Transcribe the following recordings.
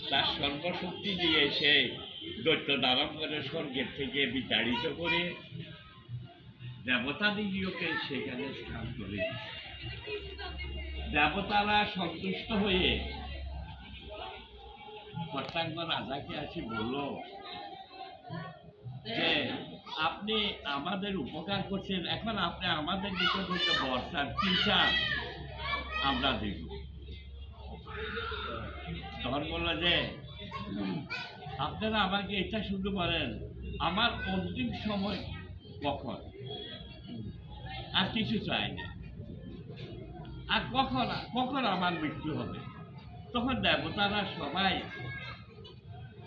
তার সর্বশক্তি দিয়ে সে দৈত্য দানবগণের স্বর্গের থেকে বিতাড়িত করে দেবতাদিগকে সেখানে স্থান করে দেবতারা সন্তুষ্ট হয়ে কর্তাঙ্গ রাজাকে আসি বলল যে আপনি আমাদের উপকার করছেন, এখন আপনি আমাদের নিকট হইতে বর্ষার চিকিৎসা আমরা দেব। তখন বলল যে আপনারা আমাকে এটা শুধু বলেন আমার অন্তিম সময় কখন, আর কিছু চাই না, আর কখন আমার মৃত্যু হবে। তখন দেবতারা সবাই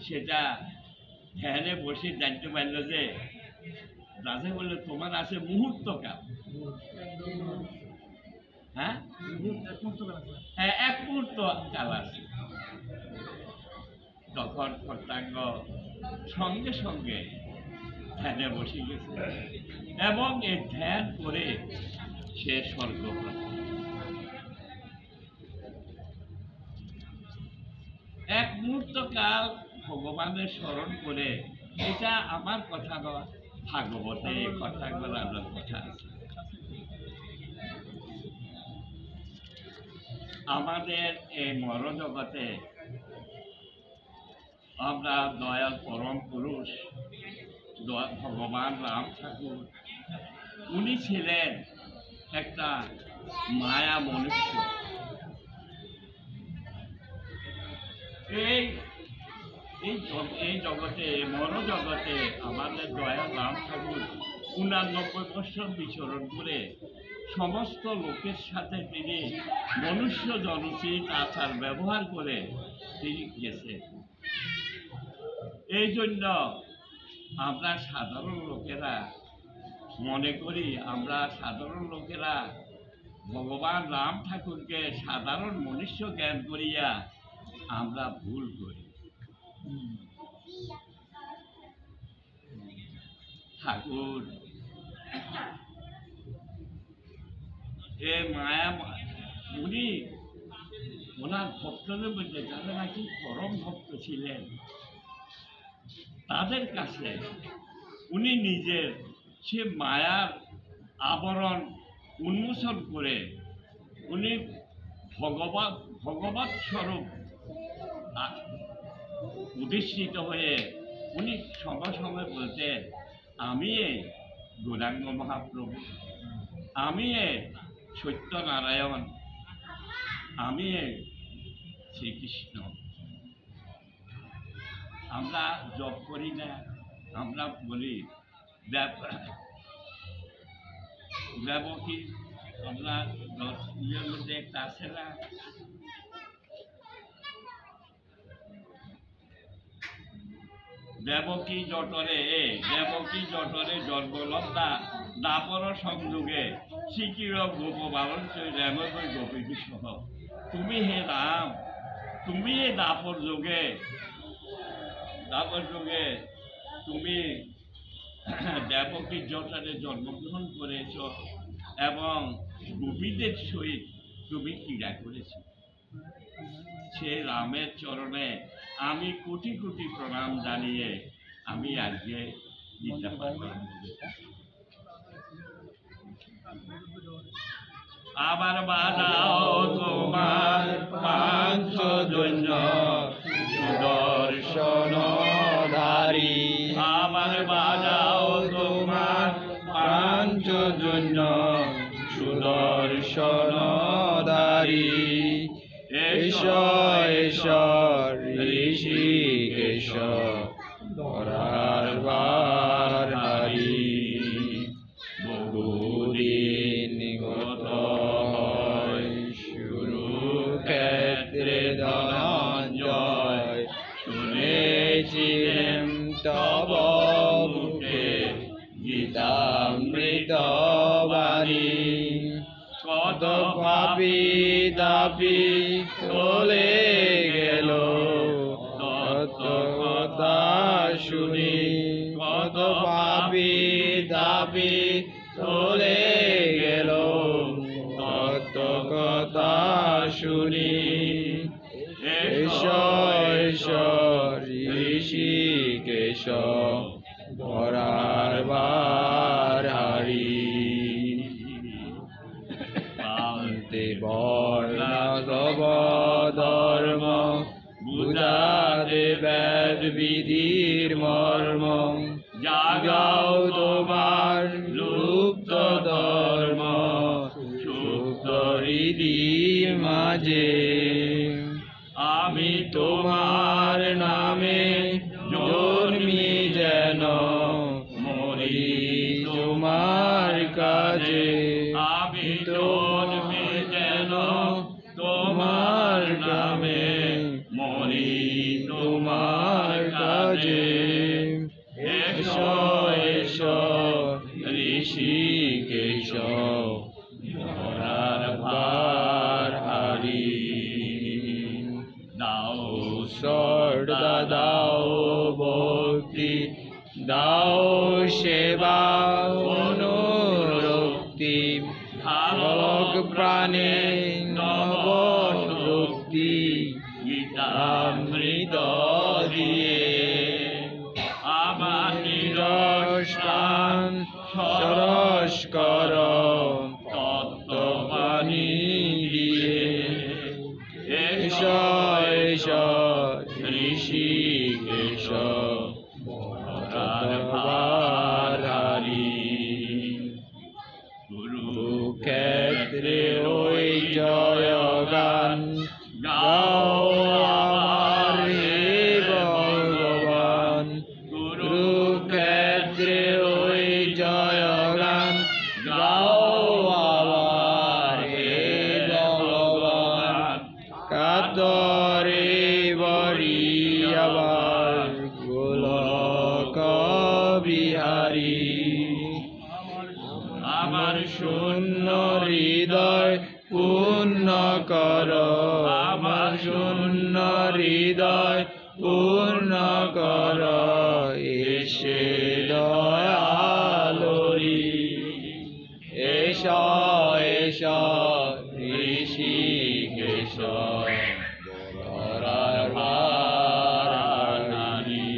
সেটা ধ্যানে বসে জানতে পারলো যে রাজা বললো তোমার আছে মুহূর্তকাল। হ্যাঁ, এক মুহূর্ত কাল আছে। তখন কর্তাঙ্গ সঙ্গে সঙ্গে ধ্যানে বসে গেছে এবং এই ধ্যান করে সে স্বর্গ প্রাপ্ত। এক মুহূর্ত কাল ভগবানের স্মরণ করে, এটা আমার কথা নয়, ভাগবতে কর্তাঙ্গ রাজার কথা আছে। আমাদের এই মরজগতে আমরা দয়াল পরম পুরুষ ভগবান রাম ঠাকুর, উনি ছিলেন একটা মায়া মনুষ্য। এই জগতে মনোজগতে আমাদের দয়াল রাম ঠাকুর 89 বছর বিচরণ করে সমস্ত লোকের সাথে তিনি মনুষ্য জনোচিত আচার ব্যবহার করে তিনি গেছেন। এই জন্য আমরা সাধারণ লোকেরা মনে করি, আমরা সাধারণ লোকেরা ভগবান রাম ঠাকুরকে সাধারণ মনুষ্য জ্ঞান করিয়া আমরা ভুল করি। ঠাকুর এ মায়া, উনি ওনার ভক্তদের মধ্যে যারা নাকি পরম ভক্ত ছিলেন তাদের কাছে উনি নিজের সে মায়ার আবরণ উন্মোচন করে উনি ভগবৎ স্বরূপ প্রতিষ্ঠিত হয়ে উনি সঙ্গে সঙ্গে বলতেন, আমি গৌরাঙ্গ মহাপ্রভু, আমি সত্যনারায়ণ, আমি শ্রীকৃষ্ণ। আমরা জপ করি না, আমরা বলি দেবকী, আমরা ইয়ের মধ্যে একটা আছে না, দেবকী জটরে জন্মলব্ধা দাপর সংযোগে শিকির গোপ বালন রেমকই গোপী সহ। তুমি হে রাম, তুমি এই দাপর যুগে তুমি দেবকীর জটরে জন্মগ্রহণ করেছ এবং গোপীদের সহিত তুমি ক্রীড়া করেছ। সে রামের চরণে আমি কোটি কোটি প্রণাম জানিয়ে আমি আজকে দিতে পারব। আবার বাজাও তোমার পাঞ্চজন্য সুদর্শনধারী, আবার বাজাও তোমার পাঞ্চজন্য সুদর্শনধারী। ঈশ্বর ঋষিকেশ ধরার হারি, বহুদিন গত শুরু ক্ষেত্রে ধনঞ্জয়, শুনেছিলেন তব মুখে গীতামৃত বাণী। কত পাপী দাপি চলে গেল তত কথা শুনি, কত পাপী দাপি চলে গেল তত কথা শুনি। ঈশ্বর ঋষিকেশ ধরার হারি পান্তে বর্ণ সব ধর্ম বুঝাতে বেদ বিধির মর্ম জাগাও তোমার লুপ্ত ধর্ম সুপ্ত হৃদি মাঝে আমি তোমার নামে জন্মি যেন মরি তোমার কাজে আমি জন্মি যেন তোমার নামে মরি তোমার কাজে এসো এসো ঋষিকেশ ধরার ভার হারি দাও সর্দা দাও ভক্তি দাও সেবা অনুরক্তি ভাবক প্রাণে নব শক্তি গীতামৃত দিয়ে আমার নিরস্থান সরস কর তত্ত্ববাণী দিয়ে এসো এসো ঋষিকেশ ধরার হারি কুরুক্ষেত্রে ওই জয় গান গাও আমার হে ভগবান কুরুক্ষেত্রে ওই জয় গান গাও আমার হে ভগবান কাতরে বরি আবার গোলক বিহারী আমার শূন্য হৃদয় পূর্ণ কর আমার শূন্য হৃদয় পূর্ণ কর এসে দয়ালোরি এস এস ঋষিকেশ ধরার ভার হারি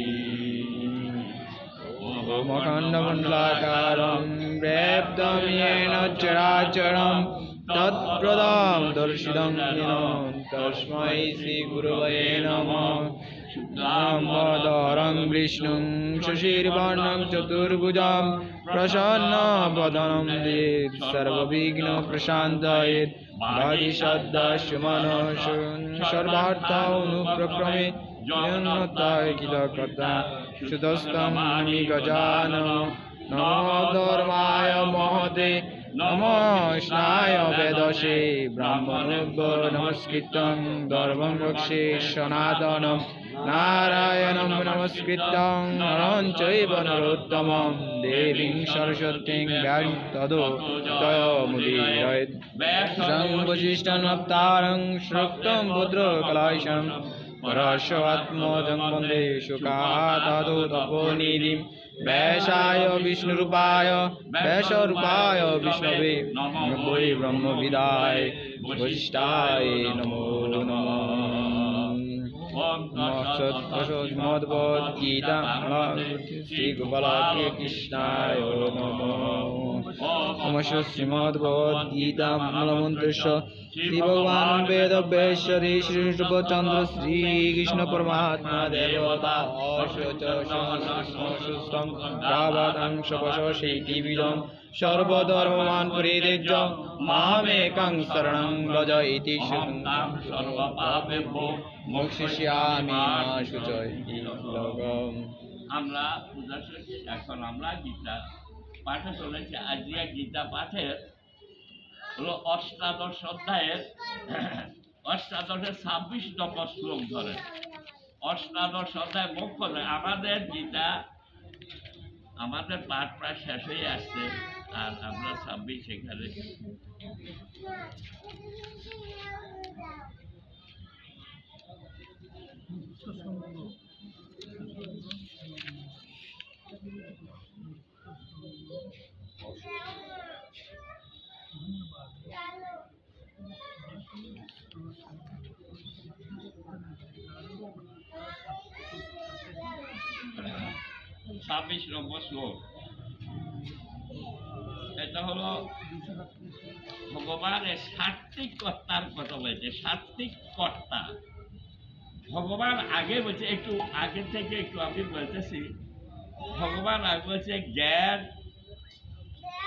মখণ্ডমণ্ডলাকারং ব্যাপ্তং येन চরাচরং তৎপ্রদং দর্শিতং येन তস্मै শ্রীগুরুবে নমঃ শুক্লাম্বরধরং বিষ্ণুং শশীর্বর্ণং চতুর্ভুজং প্রসন্নবদनं ध्येत् सर्वविघ्नोपशान्तयेत् वागीषद्दशमनोषं सर्वार्थानुपक्रमे जन्मताय किलकर्ता सुतस्तं नमामि गजाननं नमो धर्माय महते नमो कृष्णाय वेदसे ब्राह्मणोऽभ्यो नमस्कृतं धर्मं रक्षे सनातनं नारायणं नमस्कृतं नरं चैव नरोत्तमं देवीं सरस्वतीं व्यासं ततो जयमुदीरयेत् वसिष्ठमवतारं श्रुतं पुत्रकलाशं परशवात्मजं वन्दे शुकातादो तपोनिधिं वैशाय विष्णुरूपाय वैशरूपाय विष्णवे नमो ब्रह्मविदाय वसिष्ठाय नमो नमः श्रीमद्भगवद्गीता श्रीगोपाल कृष्णाय नमः श्रीमद्भगवद्गीता मूलमन्त्रस्य श्री भगवान वेद व्यासरि श्रीकृष्णचंद्र श्री कृष्ण परमात्मा देवता शपशेतिविदं सर्वधर्मवान् परित्यज्य मामेकं शरणं व्रज इति सर्वपापेभ्यो मोक्षयिष्यामि मा शुचः इति श्लोकम्। আমরা পূজা শেষে এখন আমরা গীতা পাঠে চলেছি। আজকে গীতা পাঠের হলো অষ্টাদশ অধ্যায়ের অষ্টাদশের 26 নম্বর শ্লোক ধরে। অষ্টাদশ অধ্যায় মুখ্য আমাদের গীতা আমাদের পাঠ প্রায় শেষ হয়ে আসছে, আর আমরা 26 এখানে 26 নম্বর শ্লোক। এটা হলো ভগবানের সাত্বিক কর্তার কথা বলছে। সাত্বিক কর্তা ভগবান আগে বলছে, একটু আগে থেকে একটু আমি বলতেছি, ভগবান আগে বলছে জ্ঞান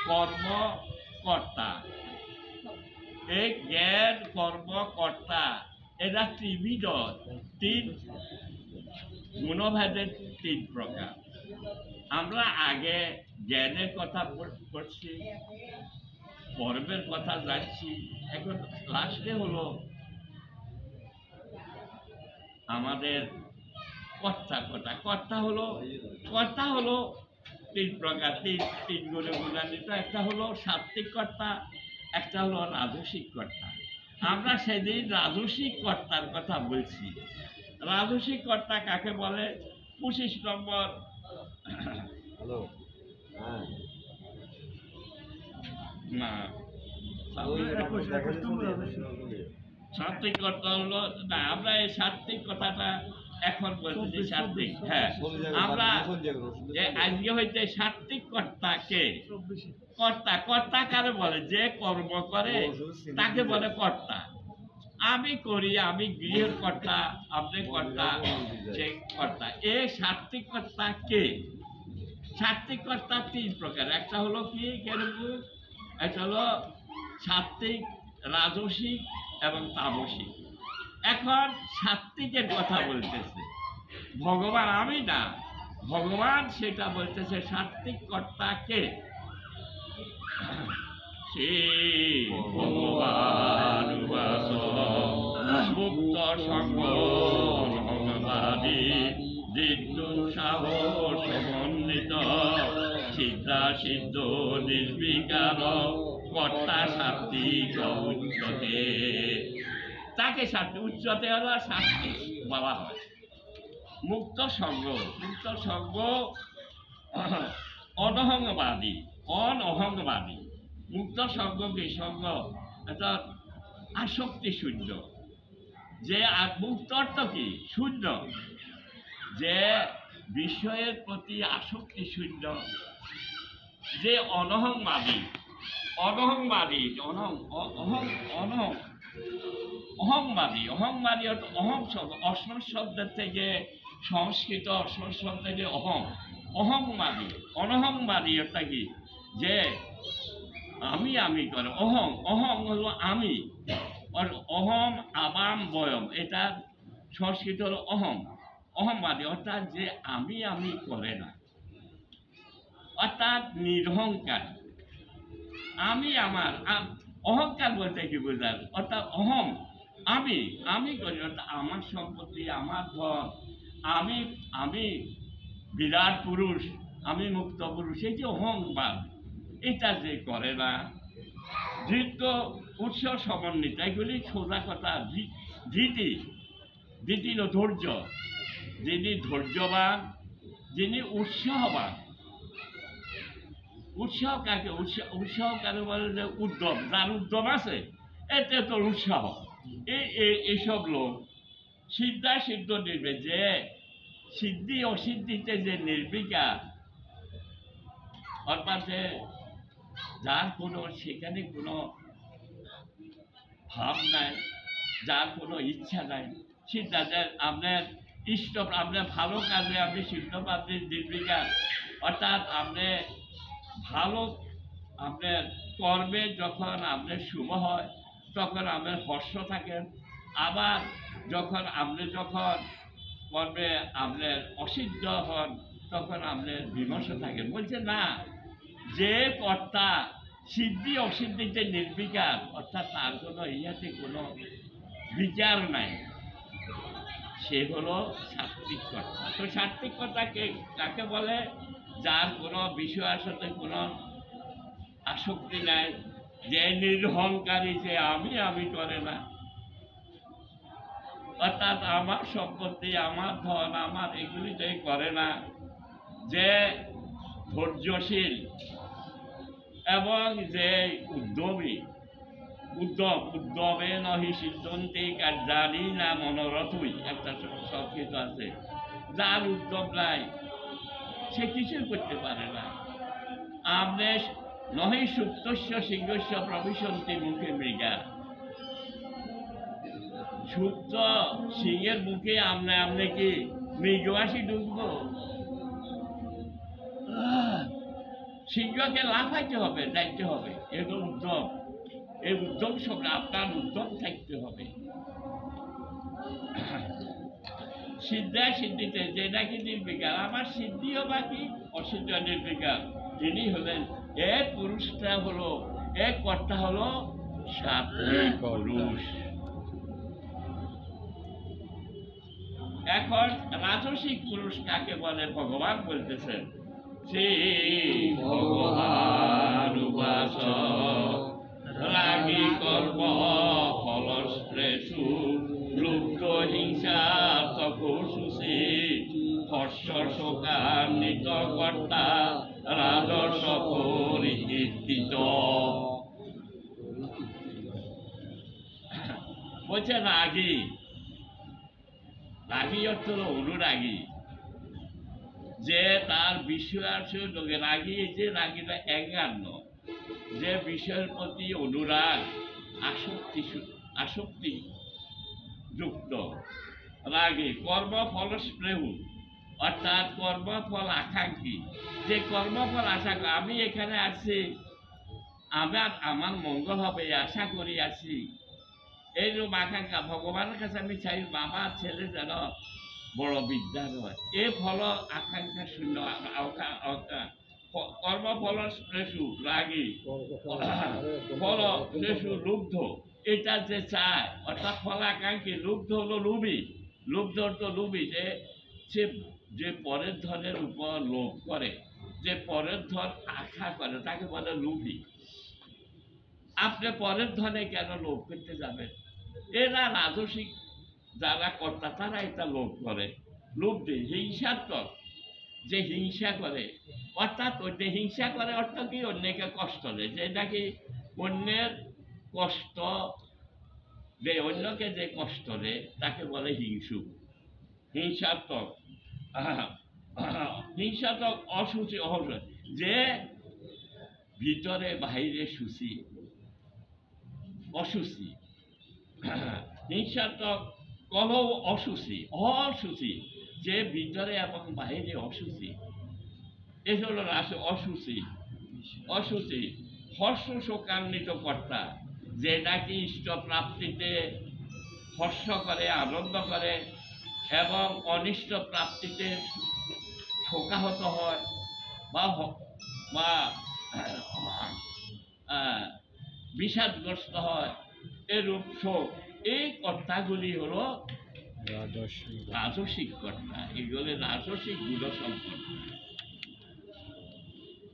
কর্ম কর্তা। এই জ্ঞান কর্ম কর্তা এরা ত্রিবিধ, তিন গুণভেদের তিন প্রকার। আমরা আগে জ্ঞানের কথা পড়ছি, কর্মের কথা জানছি, এখন লাস্টে হলো আমাদের কর্তা কথা। কর্তা হলো তিন প্রকার, তিন গুণে গুণান্বিত। একটা হলো সাত্বিক কর্তা, একটা হলো রাজসিক কর্তা। আমরা সেদিন রাজসিক কর্তার কথা বলছি। রাজসিক কর্তা কাকে বলে? 25 নম্বর না, সাত্বিক কর্তা হলো না, আমরা এই সাত্বিক কথাটা এখন বলতেছি। সাত্বিক, হ্যাঁ, আমরা আজকে হইতে সাত্বিক কর্তাকে কর্তা, কর্তা কারে বলে? যে কর্ম করে তাকে বলে কর্তা। আমি করি, আমি গৃহের কর্তা, আপনি কর্তা, যে কর্তা। এই সাত্বিক কর্তা কে? সাত্বিক কর্তা তিন প্রকার। একটা হলো কি কেরকম? একটা হলো সাত্বিক, রাজসিক এবং তামসিক। এখন সাত্বিকের কথা বলতেছে ভগবান, আমি না, ভগবান সেটা বলতেছে সাত্বিক কর্তা কে? সে ভগবান মুক্ত সঙ্গ ভগবাদী দিব্য সাহস সমন্বিত সিদ্ধা সিদ্ধ নির্বিকার কর্তা সাত্বিক উচ্চতে। তাকে সাত্বিক, উচ্চতে হলো সাত্বিক বলা হয়। মুক্ত সঙ্গ, মুক্ত সঙ্গ অনহংবাদী, অনহংবাদী। মুক্ত সঙ্গ কি? সঙ্গ এটা আসক্তি শূন্য। যে মুক্ত অর্থ কি? শূন্য। যে বিষয়ের প্রতি আসক্তি শূন্য, যে অনহংবাদী। অনহংবাদী, অহংবাদী। অহংবাদী অর্থ অহং শব্দ, অসম শব্দের থেকে সংস্কৃত অসম শব্দ থেকে অহং, অহংবাদী। অনহংবাদী অর্থাৎ কি? যে আমি করে। অহং, অহং হলো আমি। অহম আবাম বয়ম, এটা সংস্কৃত হলো অহং। অহংবাদী অর্থাৎ যে আমি করে না, অর্থাৎ নিরহংকার। আমি আমার, অহংকার বলতে কি বোঝায়? অর্থাৎ অহম, আমি করি, অর্থাৎ আমার সম্পত্তি, আমার ধন, আমি বিরাট পুরুষ, আমি মুক্ত পুরুষ, এই যে অহংবাদ, এটা যে করে না। ধৃত উৎস সমন্বিত, এগুলি সোজা কথা। ধৃতি হলো ধৈর্য, যিনি ধৈর্যবান, যিনি উৎসাহবান। উৎসাহ কাকে? উৎসাহ কাকে বলে? যে উদ্যম, যার উদ্যম আছে এতে তোর উৎসাহ। এইসব লোক সিদ্ধা সিদ্ধ নির্বে, যে সিদ্ধি অসিদ্ধিতে যে নির্বিকার, অর্থাৎ যে যার কোনো সেখানে কোনো ভাব নাই, যার কোনো ইচ্ছা নাই। সিদ্ধা, যে আপনার ইষ্ট, আপনার ভালো কাজে আপনি সিদ্ধপ্রাপ্তির নির্বিকার, অর্থাৎ আপনি ভালো, আপনার কর্মে যখন আপনার শুভ হয় তখন আপনার হর্ষ থাকেন। আবার যখন কর্মে আপনার অসিদ্ধ হন তখন আপনার বিমর্ষ থাকেন। বলছে না, যে কর্তা সিদ্ধি অসিদ্ধিতে নির্বিকার, অর্থাৎ তার কোনো ইয়াতে কোনো বিচার নাই, সে হলো সাত্বিক কর্তা। তো সাত্বিক কর্তা কাকে বলে? যার কোনো বিষয়ের সাথে কোনো আসক্তি নাই, যে নিরহংকারী, যে আমি করে না, অর্থাৎ আমার সম্পত্তি, আমার ধন, আমার এগুলিতে করে না, যে ধৈর্যশীল এবং যে উদ্যমী। উদ্যমে নহি সিদ্ধন্তি কার্যানি না মনোরথই, একটা সংস্কৃত আছে। যার উদ্যম নাই সে কিছুই করতে পারে না। আপনি নহি সুপ্তস্য সিংহস্য প্রবিশন্তি মুখে মৃগা, সুপ্ত সিংহের মুখে আপনি কি মৃগবাসী ঢুকবো? সিংহকে লাফাইতে হবে, যাইতে হবে, এগুলো উদ্যম। এই উদ্যম সঙ্গে আপনার উদ্যম থাকতে হবে। সিদ্ধা সিদ্ধিতে যে নাকি নির্বিকার, আমার সিদ্ধিও বাকি অসিদ্ধ নির্বিকার, তিনি হলেন এ পুরুষটা হলো, এ কর্তা হলো সাত্বিক পুরুষ। এখন রাজসিক পুরুষ কাকে বলে ভগবান বলতেছেন, শ্রী ভগবান উবাস রাগী কর্ম ফলশ্রেষু লুপ্ত হিংসা তপসুষি হর্ষ শোকান্বিত কর্তা রাজস পরিকীর্তিত। বলছে রাগী, রাগী অর্থ হলো অনুরাগী, যে তার বিষয় লোকে রাগী, যে রাগীটা অ্যাঙ্গার, যে বিষয়ের প্রতি অনুরাগ আসক্তি যুক্ত রাগী। কর্মফল স্প্রেহু অর্থাৎ কর্মফল আকাঙ্ক্ষী, যে কর্মফল আশা করে আমি এখানে আসছি, আমার মঙ্গল হবে আশা করি আসছি, এইরকম আকাঙ্ক্ষা। ভগবানের কাছে আমি চাই বাবা ছেলে যেন বড় বিদ্যা হয়, এ ফল আকাঙ্ক্ষা শূন্য। কর্মফল স্প্রেশু রাগী, ফল স্প্রেশু লুব্ধ, এটা যে চায় অর্থাৎ ফলাকাঙ্ক্ষী। লুব্ধ হলো লুবি, লুব্ধ তো লুবি, যে পরের ধনের উপর লোভ করে, যে পরের ধন আশা করে, তাকে বলে লুবি। আপনি পরের ধনে কেন লোভ করতে যাবেন? এরা রাজসিক যারা কর্তা তারা এটা লোভ করে, লোভ দিয়ে হিংসাত্মক, যে হিংসা করে, অর্থাৎ হিংসা করে অর্থ কি অন্যকে কষ্ট দেয়, যে নাকি অন্যের কষ্ট দেয়, অন্যকে যে কষ্ট দেয় তাকে বলে হিংসুক, হিংসাত্মক। হিংসাত্মক অসুচি, যে ভিতরে বাহিরে সুচি, অসুচি। হিংসাত্মক কলহ অসুচি, অসুচি, যে ভিতরে এবং বাহিরে অসুচি, এ হল অসুচি। অসুচি হর্ষ শোকান্বিত কর্তা, যে নাকি ইষ্ট প্রাপ্তিতে হর্ষ করে, আনন্দ করে, এবং অনিষ্ট প্রাপ্তিতে শোকাহত হয় বা বিষাদগ্রস্ত হয়, এরূপ শোক। এই কর্তাগুলি হলো রাজসিক কর্তা, এগুলি রাজসিক গুণ সম্পন্ন,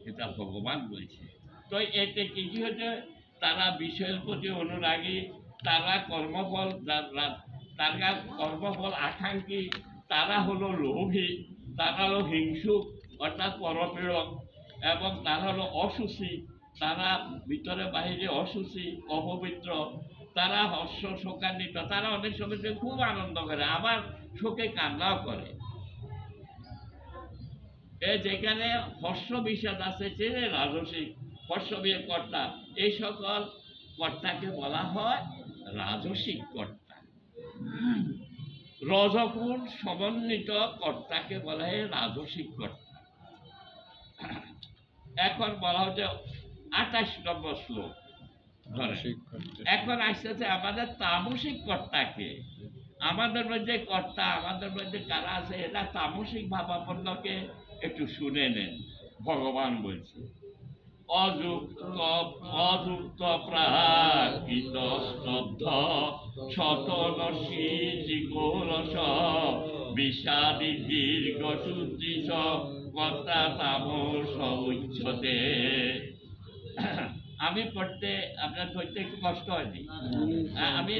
এটা ভগবান বলছে। তো এতে কি হচ্ছে, তারা বিষয়ের প্রতি অনুরাগী, তারা কর্মফল, তারা কর্মফল আকাঙ্ক্ষী, তারা হলো লোভী, তারা হলো হিংসুক অর্থাৎ পরপীড়ক, এবং তারা হলো অসুচি, তারা ভিতরে বাহিরে অসুচি, অপবিত্র, তারা হর্ষ শোকান্বিত, তারা অনেক সময় খুব আনন্দ করে, আবার শোকে কান্নাও করে। যেখানে হর্ষ বিষাদ আছে সে রাজসিক, হর্ষ বিয়ে কর্তা, এই সকল কর্তাকে বলা হয় রাজসিক কর্তা। রজগুণ সমন্বিত কর্তাকে বলা হয় রাজসিক কর্তা। এখন বলা হচ্ছে 28 নম্বর শ্লোক। এখন আসতেছে আমাদের তামসিক কর্তাকে। আমাদের মধ্যে কর্তা, আমাদের মধ্যে কারা আছে, এটা তামসিক ভাবাপন্নকে একটু শুনে নেন। ভগবান বলছে অযুক্ত প্রাকৃত স্তব্ধ শতনশী জিগোরস বিষাদি দীর্ঘ সুদৃশ কর্তা তামস উচ্ছতে। আমি পড়তে আপনার ধরতে একটু কষ্ট হয়নি, আমি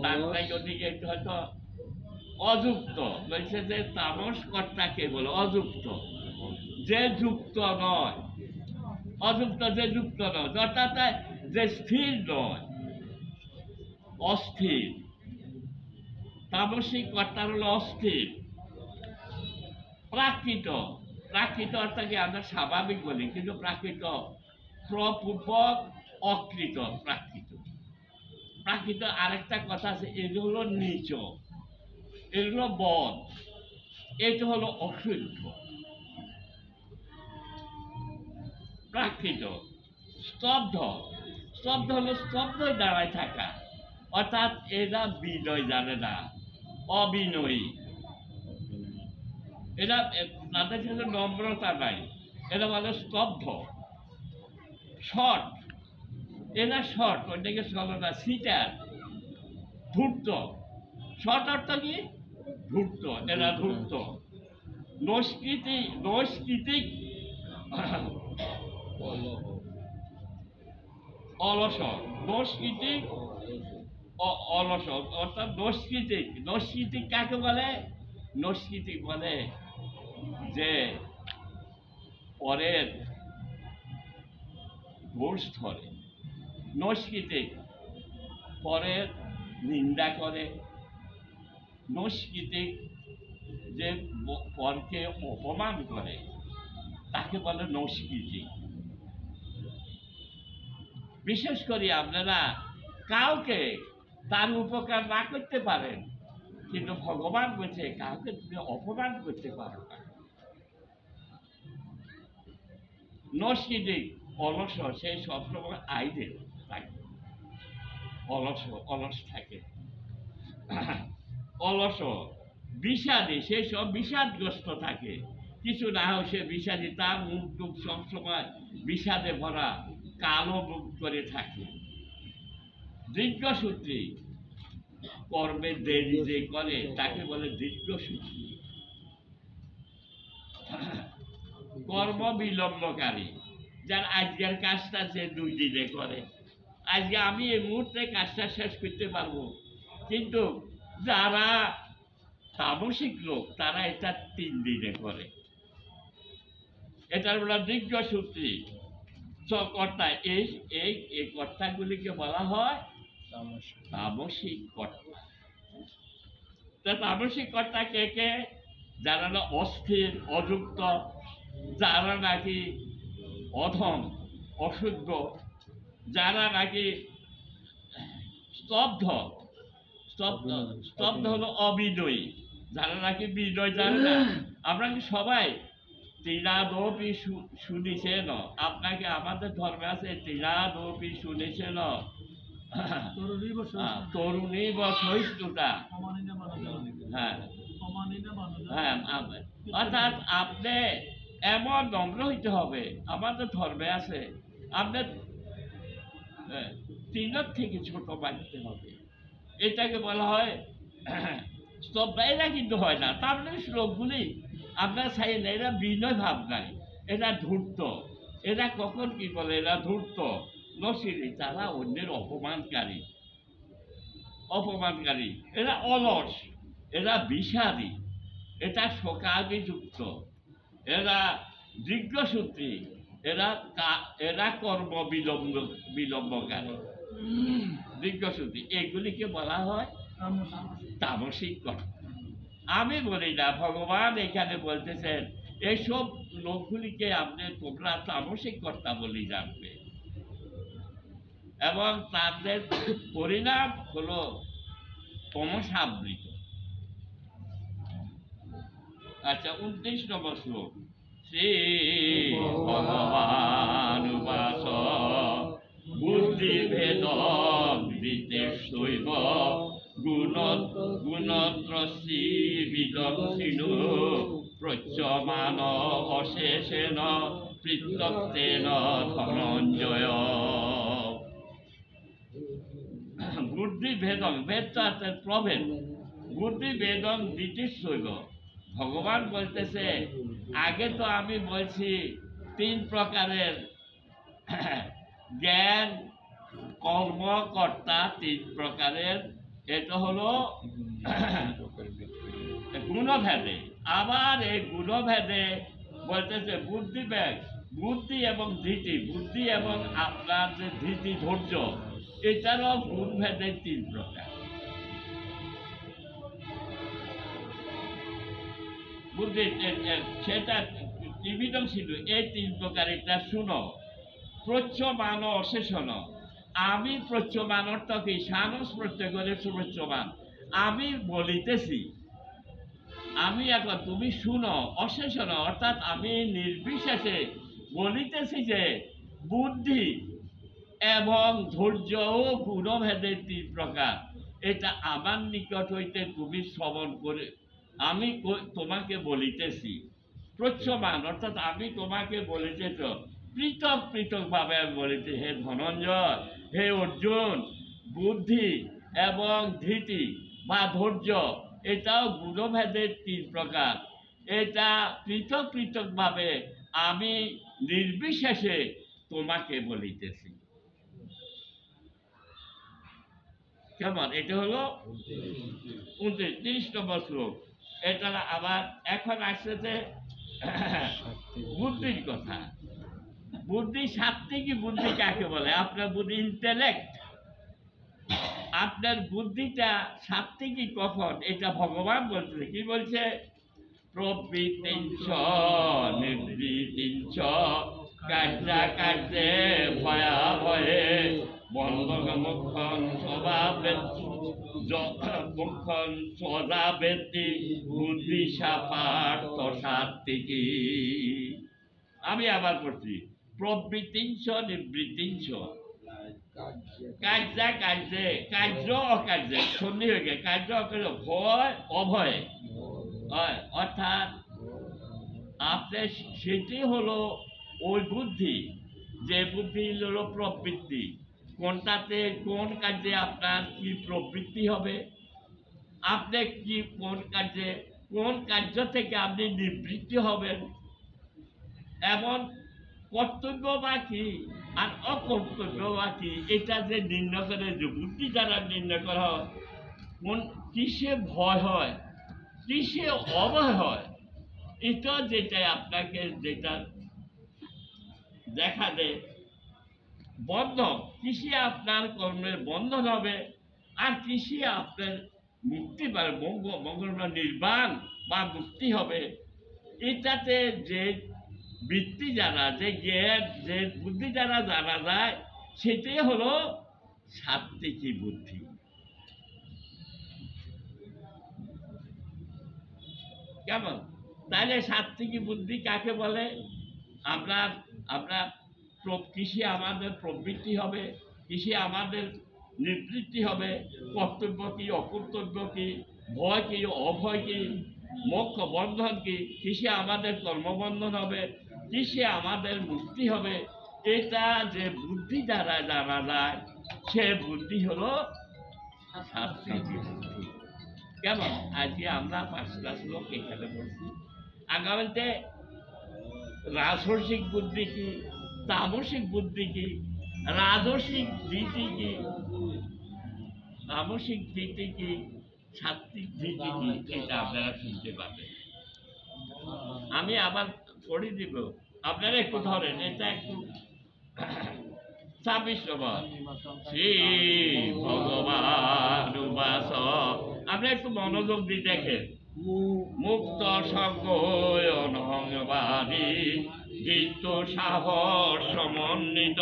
বাংলায় ওদিকে একটু হয়তো অযুক্ত বলছে, যে তামস কর্তাকে বলে অযুক্ত, যে যুক্ত নয়, অযুক্ত যে যুক্ত নয়, অর্থাৎ যে স্থির নয়, অস্থির। তামসিক কর্তা হলো অস্থির, প্রাকৃত, প্রাকৃত অর্থকে আমরা স্বাভাবিক বলি, কিন্তু প্রাকৃত প্রপূর্বক অকৃত প্রাকৃত। প্রাকৃত আরেকটা কথা আছে, এগুলো হলো নিচ, এগুলো বদ, এটা হলো অশুদ্ধ। প্রাকৃত স্তব্ধ, স্তব্ধ হলো স্তব্ধই দাঁড়ায় থাকা, অর্থাৎ এরা বিনয় জানে না, অবিনয়ী, এরা তাদের সাথে নম্রতা নাই, এরা বলে স্তব্ধ। শর্ট, এরা শর্ট, ওইটাকে চলনা, সিটার, ধূর্ত। শর্ট অর্থ কি? ধূর্ত, এরা ধূর্ত। নৈষ্কৃতিক অলস, নৈষ্কৃতিক অলস অর্থাৎ নৈষ্কৃতিক। নৈষ্কৃতিক কাকে বলে? নৈষ্কৃতিক বলে যে পরের দোষ ধরে। নৈষ্কৃতিক পরের নিন্দা করে। নৈষ্কৃতিক যে পরকে অপমান করে তাকে বলে নৈষ্কৃতিক। বিশেষ করে আপনারা কাউকে তার উপকার না করতে পারেন, কিন্তু ভগবান বলছে কাউকে তুমি অপমান করতে পারো না। নৈষ্কৃতিক অলস, সে সবসময় আইডেল থাকে, অলস থাকে। অলস বিষাদী, সে সব বিষাদগ্রস্ত থাকে, কিছু না হোক সে বিষাদী, তার মুখ টুক সবসময় বিষাদে ভরা, কালো মুখ করে থাকে। দীর্ঘসূত্রী, কর্মে দেরি যে করে তাকে বলে দীর্ঘসূত্রী। কর্ম বিলম্বকারী, যার আজকের কাজটা সে 2 দিনে করে, আজকে আমি এই মুহূর্তে কাজটা শেষ করতে পারবো, কিন্তু যারা তামসিক লোক তারা এটা 3 দিনে করে। এটার বলা দীর্ঘসূত্রী কর্তা। এই কর্তাগুলিকে বলা হয় তামসিক কর্তা। তামসিক কর্তা কে কে? যারা না অস্থির, অযুক্ত, যারা নাকি অধম, অশুদ্ধ, যারা নাকি স্তব্ধ, স্তব্ধ স্তব্ধ হলো অবিনয়ী, যারা নাকি বিনয় জানে না। আমরা কি সবাই তৃণাদপি শুনেছেন? আপনাকে আমাদের ধর্মে আছে তৃণাদপি শুনেছেন, তরুণী বা সহিষ্ণুতা। হ্যাঁ হ্যাঁ, অর্থাৎ আপনি এমন নম্র হইতে হবে। আমাদের ধর্মে আছে আপনার 3 থেকে ছোট বাঁধতে হবে, এটাকে বলা হয় স্তব্ধ। এরা কিন্তু হয় না, তার শ্লোকগুলি আপনার চাই না, এরা বিনয় ভাব নাই, এরা ধূর্ত। এরা কখন কি বলে? এরা ধূর্ত, নশীলী, তারা অন্যের অপমানকারী, অপমানকারী। এরা অলস, এরা বিষাদী, এটা শোকাভিযুক্ত, এরা দীর্ঘসূত্রী, এরা কর্ম বিলম্বকারী, দীর্ঘসূত্রী। এগুলিকে বলা হয় তামসিক কর্তা। আমি বলি না, ভগবান এখানে বলতেছেন এইসব লোকগুলিকে তোমরা তামসিক কর্তা বলি জানবে, এবং তাদের পরিণাম হলো তমসাবৃত। আচ্ছা, 29 নম্বর শ্লোক। শ্রী ভগবানুবাস বুদ্ধিভেদ বিদেশৈব গুণত্রস্যি বিদক্ষিণো প্রচ্যমান অশেষেণ পৃথক্তেন ধনঞ্জয়। বুদ্ধিভেদং, ভেদ প্রভেদ, বুদ্ধিভেদং দ্বিতীয়ৈব। ভগবান বলতেছে আগে তো আমি বলছি 3 প্রকারের জ্ঞান, কর্মকর্তা 3 প্রকারের। এটা হলো গুণভেদে। আবার এই গুণভেদে বলতেছে বুদ্ধিভেদ, বুদ্ধি এবং ধৃতি, বুদ্ধি এবং আপনার যে ধৃতি, ধৈর্য, এটারও গুণভেদে 3 প্রকার। বুদ্ধি সেটা ত্রিবিধম ছিল এই তিন প্রকার এটা শুনো প্রচ্যমান ও অশেষণ আমি প্রচ্যমান অর্থ কি সানস প্রত্যয় করে প্রচ্যমান আমি বলিতেছি আমি এখন তুমি শুনো অশেষণ অর্থাৎ আমি নির্বিশেষে বলিতেছি যে বুদ্ধি এবং ধৈর্য ও গুণভেদের তিন প্রকার এটা আমার নিকট হইতে তুমি শ্রবণ করে আমি তোমাকে বলিতেছি প্রচ্যমান অর্থাৎ আমি তোমাকে বলিতেছ পৃথক পৃথকভাবে আমি বলিতে হে ধনঞ্জয় হে অর্জুন বুদ্ধি এবং ধৃতি বা ধৈর্য এটাও গুণভেদের তিন প্রকার এটা পৃথক পৃথকভাবে আমি নির্বিশেষে তোমাকে বলিতেছি কেমন এটা হলো 29 নম্বর শ্লোক এটা আবার এখন আসছে বুদ্ধির কথা বুদ্ধি সাত্ত্বিকী বুদ্ধি কাকে বলে আপনার বুদ্ধি ইন্টেলেক্ট আপনার বুদ্ধিটা সাত্ত্বিকী কখন এটা ভগবান বলছে কি বলছে প্রবৃত্তিঞ্চ নিবৃত্তিঞ্চ কার্যা কার্যে ভয়াভয়ে বন্ধন মুখন মুখন সদাবেত্তি বুদ্ধি সাপার্থ সাত্ত্বিকী আমি আবার করছি প্রবৃত্তিঞ্চ নিবৃত্তিঞ্চ কার্যা কার্যে কার্য অকার্যে সন্ধি হয়ে গেছে কার্য অকার্য ভয় অভয় অর্থাৎ আপনার সেটি হলো ওই বুদ্ধি যে বুদ্ধি হলো প্রবৃত্তি কোনটাতে কোন কার্যে আপনার কি প্রবৃত্তি হবে আপনি কি কোন কার্য থেকে আপনি নিবৃত্তি হবেন এমন কর্তব্য বা কি আর অকর্তব্য বা কি এটা যে নির্ণয় করে যে বুদ্ধি দ্বারা নির্ণয় করা হয় কোন কিসে ভয় হয় কিসে অভয় হয় এটা যেটা আপনাকে যেটা দেখা দেয় বন্ধন কিসে আপনার কর্মের বন্ধন হবে আর কিসে আপনার মুক্তি পাবে মঙ্গল নির্বাণ বা মুক্তি হবে এটাতে যে বৃত্তি জানা যে জ্ঞান যে বুদ্ধি দ্বারা জানা যায় সেটাই হলো সাত্ত্বিকী বুদ্ধি কেমন তাহলে সাত্ত্বিকী বুদ্ধি কাকে বলে আমরা কৃষি আমাদের প্রবৃত্তি হবে কৃষি আমাদের নিবৃত্তি হবে কর্তব্য কি অকর্তব্য কি ভয় কি অভয় কি মোক্ষ বন্ধন কি কৃষি আমাদের কর্মবন্ধন হবে কৃষি আমাদের মুক্তি হবে এটা যে বুদ্ধি দ্বারা জানা যায় সে বুদ্ধি হলো সাত্ত্বিকী বুদ্ধি কেমন আজকে আমরা 5টা শ্লোক এখানে বলছি আগামীতে রাজসিক বুদ্ধি কি তামসিক বুদ্ধি কি রাজসিক ধৃতি কি তামসিক ধৃতি কি সাত্ত্বিক ধৃতি কি এটা আপনারা শুনতে পাবেন আমি আবার পড়ে দিব আপনারা একটু ধরেন এটা একটু 26 নম্বর শ্রী ভগবান উবাস আপনি একটু মনোযোগ দিয়ে দেখেন মুক্ত সঙ্গবাদী জিত সাহস সমন্বিত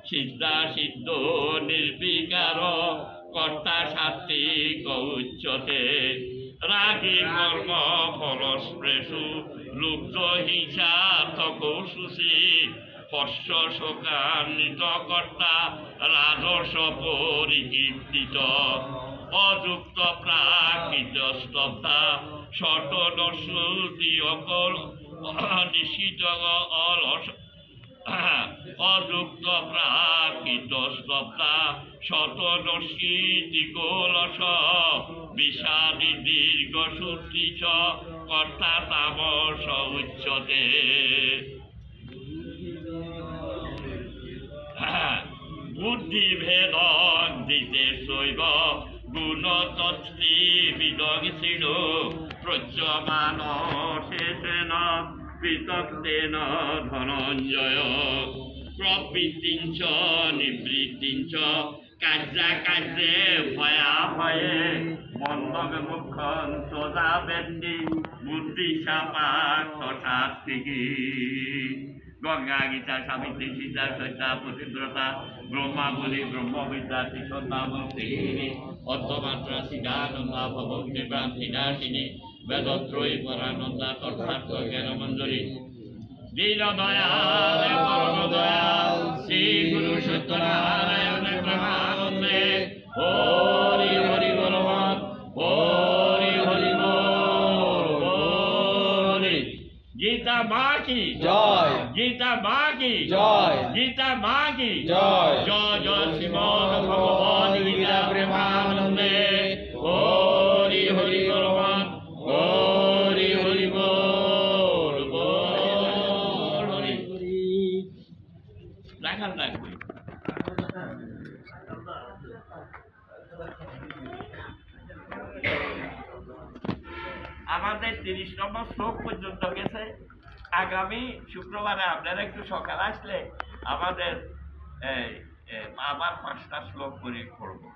সিদ্ধা সিদ্ধ নির্বিকার কর্তা সাত্ত্বিক উচ্চতে রাগী কর্ম ফলস্পৃশু লুব্ধ হিংসা তকৌশুষী হর্ষ শোকান্বিত কর্তা রাজস পরিকীর্তিত অযুক্ত প্রাকৃত স্তব্ধা শতদশ্রুতি অকল নিশ্চিত অলস অযুক্ত প্রাকৃত স্তব্ধা শতদশ্রুতি গোলস বিষাদী দীর্ঘ সূত্রিশ কর্তা তামস উচ্চতে বুদ্ধি ভেদ দিতে শৈব গুণ তস্তি বিদগিষীণ প্রজ্যমান শেষেন পৃথক্তেন ধনঞ্জয় প্রবৃত্তিঞ্চ নিবৃত্তিঞ্চ কার্যা কার্যে ভয়াভয়ে বন্ধন মুখন সোজা বেন্দি বুদ্ধি সাপাক সাত্বিকী গঙ্গা গীতা সাবিত্রী সীতা সৈতা প্রতিদ্রতা ব্রহ্মা বলি ব্রহ্মবিদ্যা ত্রিসন্ধামূর্তি অর্ধমাত্রা সিদ্ধানন্দা ভবগ্নি ভ্রান্তি নাশিনী বেদত্রয়ী পরানন্দা তথার্থ জ্ঞান মঞ্জুরি দীন দয়াল পরম দয়াল শ্রী গুরু সত্যনারায়ণ প্রেমানন্দে হরি হরি বল হরি হরি বল হরি গীতা মা কি জয় গীতা মা কি জয় গীতা মা কি জয় জয় জয় শ্রীমদ ভগবদ গীতা প্রেমানন্দে হরি হরি বল হরি হরি বল হরি রাখাল রাখবে আমাদের 30 নম্বর শ্লোক পর্যন্ত গেছে। আগামী শুক্রবারে আপনারা একটু সকালে আসলে আমাদের আবার 5টা শ্লোক করে করবো।